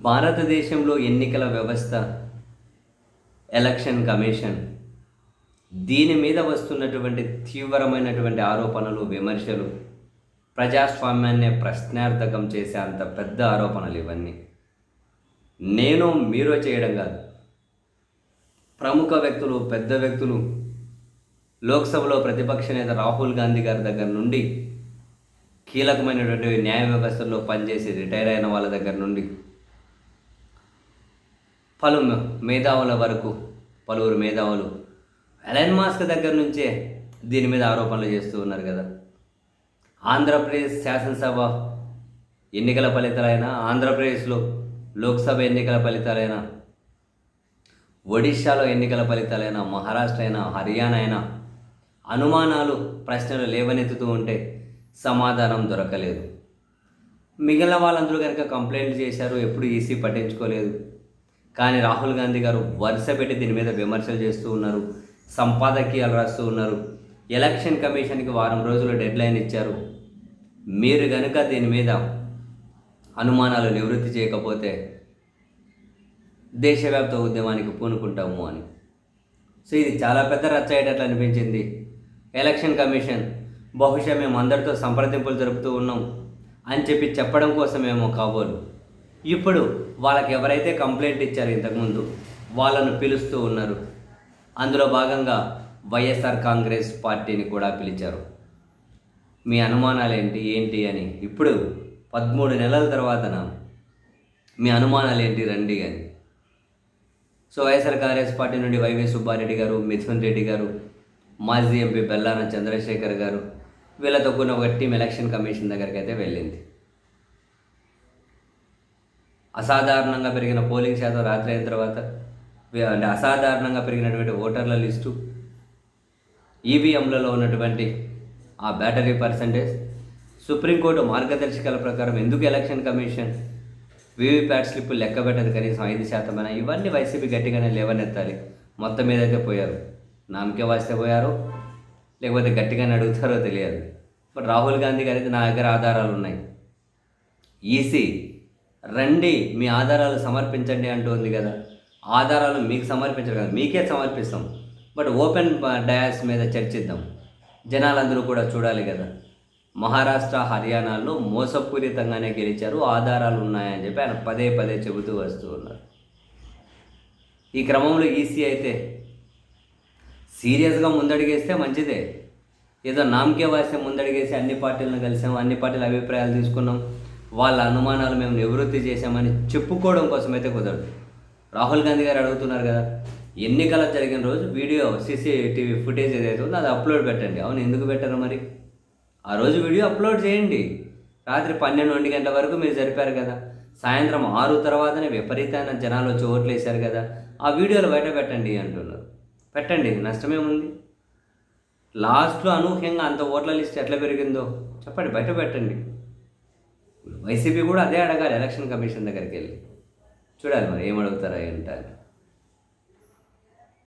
భారతదేశంలో ఎన్నికల వ్యవస్థ, ఎలక్షన్ కమిషన్ దీని మీద వస్తున్నటువంటి తీవ్రమైనటువంటి ఆరోపణలు, విమర్శలు ప్రజాస్వామ్యాన్నే ప్రశ్నార్థకం చేసే అంత పెద్ద ఆరోపణలు ఇవన్నీ. మీరు చేయడం కాదు, ప్రముఖ వ్యక్తులు, పెద్ద వ్యక్తులు, లోక్సభలో ప్రతిపక్ష నేత రాహుల్ గాంధీ గారి దగ్గర నుండి కీలకమైనటువంటి న్యాయ వ్యవస్థల్లో పనిచేసి రిటైర్ అయిన వాళ్ళ దగ్గర నుండి పలు మేధావుల వరకు, పలువురు మేధావులు ఎలన్ మాస్క్ దగ్గర నుంచే దీని మీద ఆరోపణలు చేస్తూ ఉన్నారు కదా. ఆంధ్రప్రదేశ్ శాసనసభ ఎన్నికల ఫలితాలైనా, ఆంధ్రప్రదేశ్లో లోక్సభ ఎన్నికల ఫలితాలైనా, ఒడిశాలో ఎన్నికల ఫలితాలైనా, మహారాష్ట్ర అయినా, హర్యానా అయినా అనుమానాలు, ప్రశ్నలు లేవనెత్తుతూ ఉంటే సమాధానం దొరకలేదు. మిగిలిన వాళ్ళందరూ కనుక కంప్లైంట్లు చేశారు, ఎప్పుడు ఈసీ పట్టించుకోలేదు. కానీ రాహుల్ గాంధీ గారు వరుస పెట్టి దీని మీద విమర్శలు చేస్తూ ఉన్నారు, సంపాదకీయాలు రాస్తూ ఉన్నారు. ఎలక్షన్ కమిషన్కి వారం రోజులు డెడ్లైన్ ఇచ్చారు. మీరు కనుక దీని మీద అనుమానాలు నివృత్తి చేయకపోతే దేశవ్యాప్త ఉద్యమానికి పూనుకుంటాము అని. సో ఇది చాలా పెద్ద రచ్చ అయ్యేటట్లు అనిపించింది. ఎలక్షన్ కమిషన్ బహుశా మేము అందరితో సంప్రదింపులు జరుపుతూ ఉన్నాం అని చెప్పడం కోసమేమో కాబోలు ఇప్పుడు వాళ్ళకి ఎవరైతే కంప్లైంట్ ఇచ్చారో ఇంతకుముందు వాళ్ళను పిలుస్తూ ఉన్నారు. అందులో భాగంగా వైఎస్ఆర్ కాంగ్రెస్ పార్టీని కూడా పిలిచారు. మీ అనుమానాలు ఏంటి అని. ఇప్పుడు 13 నెలల తర్వాతన మీ అనుమానాలు ఏంటి రండి అని. సో వైఎస్ఆర్ కాంగ్రెస్ పార్టీ నుండి వైవి సుబ్బారెడ్డి గారు, మిథున్ రెడ్డి గారు, మాజీ ఎంపీ బెల్లాన చంద్రశేఖర్ గారు, వీళ్ళతో కూడిన ఒక టీం ఎలక్షన్ కమిషన్ దగ్గరికి అయితే వెళ్ళింది. అసాధారణంగా పెరిగిన పోలింగ్ శాతం రాత్రి అయిన తర్వాత, అంటే అసాధారణంగా పెరిగినటువంటి ఓటర్ల లిస్టు, ఈవీఎంలలో ఉన్నటువంటి ఆ బ్యాటరీ పర్సంటేజ్, సుప్రీంకోర్టు మార్గదర్శకాల ప్రకారం ఎందుకు ఎలక్షన్ కమిషన్ వీవీప్యాట్ స్లిప్పులు లెక్క పెట్టదు కనీసం 5% అయినా, ఇవన్నీ వైసీపీ గట్టిగానే లేవనెత్తాలి. మొత్తం మీద అయితే పోయారు, నామకే వాస్తే పోయారో లేకపోతే గట్టిగానే అడుగుతారో తెలియదు. బట్ రాహుల్ గాంధీ గారికి నా దగ్గర ఆధారాలు ఉన్నాయి, ఈసీ రండి మీ ఆధారాలు సమర్పించండి అంటుంది కదా. ఆధారాలు మీకు సమర్పించరు కదా, మీకే సమర్పిస్తాం. బట్ ఓపెన్ డయాస్ మీద చర్చిద్దాం, జనాలందరూ కూడా చూడాలి కదా. మహారాష్ట్ర, హర్యానాలో మోసపూరితంగానే గెలిచారు, ఆధారాలు ఉన్నాయని చెప్పి ఆయన పదే పదే చెబుతూ వస్తూ ఉన్నారు. ఈ క్రమంలో ఈసీ అయితే సీరియస్గా ముందడిగేస్తే మంచిదే. ఏదో నామకే వాస్తే ముందడిగేసి అన్ని పార్టీలను కలిసాం, అన్ని పార్టీల అభిప్రాయాలు తీసుకున్నాం, వాళ్ళ అనుమానాలు మేము నివృత్తి చేశామని చెప్పుకోవడం కోసం అయితే కుదరదు. రాహుల్ గాంధీ గారు అడుగుతున్నారు కదా, ఎన్నికల జరిగిన రోజు వీడియో సీసీటీవీ ఫుటేజ్ ఏదైతే ఉందో అది అప్లోడ్ పెట్టండి. అవును, ఎందుకు పెట్టరు మరి? ఆ రోజు వీడియో అప్లోడ్ చేయండి. రాత్రి 12-1 గంటల వరకు మీరు జరిపారు కదా, సాయంత్రం 6 తర్వాతనే విపరీతమైన జనాలు వచ్చి ఓట్లు వేశారు కదా, ఆ వీడియోలు బయట పెట్టండి అంటున్నారు. పెట్టండి, నష్టమేముంది? లాస్ట్లో అనూహ్యంగా అంత ఓట్ల లిస్ట్ ఎట్లా పెరిగిందో చెప్పండి, బయట పెట్టండి. వైసీపీ కూడా అదే అడగాలి ఎలక్షన్ కమిషన్ దగ్గరికి వెళ్ళి. చూడాలి మరి ఏమడుగుతారా ఏంటని.